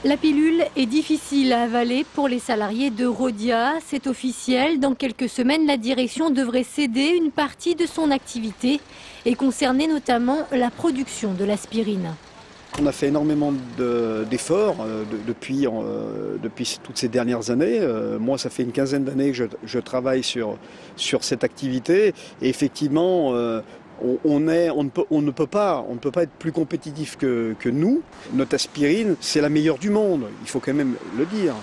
La pilule est difficile à avaler pour les salariés de Rhodia. C'est officiel. Dans quelques semaines, la direction devrait céder une partie de son activité et concerner notamment la production de l'aspirine. On a fait énormément d'efforts depuis toutes ces dernières années. Moi, ça fait une quinzaine d'années que je travaille sur cette activité. Et effectivement, on ne peut pas être plus compétitif que nous. Notre aspirine, c'est la meilleure du monde, il faut quand même le dire.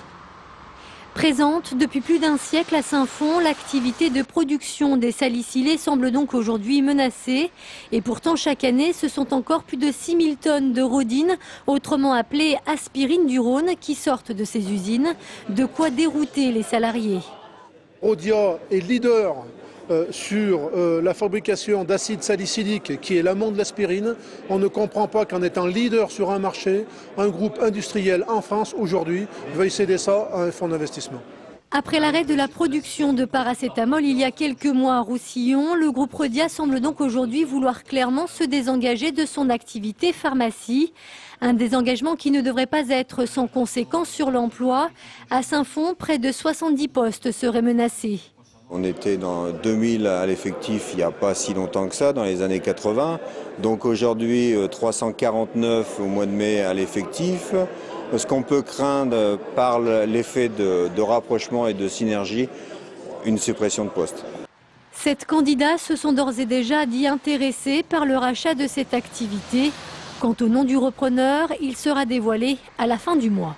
Présente depuis plus d'un siècle à Saint-Fond, l'activité de production des salicylés semble donc aujourd'hui menacée. Et pourtant, chaque année, ce sont encore plus de 6000 tonnes de rhodine, autrement appelée aspirine du Rhône, qui sortent de ces usines. De quoi dérouter les salariés. Rhodia est leader sur la fabrication d'acide salicylique qui est l'amont de l'aspirine. On ne comprend pas qu'en étant leader sur un marché, un groupe industriel en France aujourd'hui veuille céder ça à un fonds d'investissement. Après l'arrêt de la production de paracétamol il y a quelques mois à Roussillon, le groupe Rhodia semble donc aujourd'hui vouloir clairement se désengager de son activité pharmacie. Un désengagement qui ne devrait pas être sans conséquence sur l'emploi. À Saint-Fond, près de 70 postes seraient menacés. On était dans 2000 à l'effectif il n'y a pas si longtemps que ça, dans les années 80. Donc aujourd'hui, 349 au mois de mai à l'effectif. Ce qu'on peut craindre par l'effet de rapprochement et de synergie, une suppression de postes. 7 candidats se sont d'ores et déjà dit intéressés par le rachat de cette activité. Quant au nom du repreneur, il sera dévoilé à la fin du mois.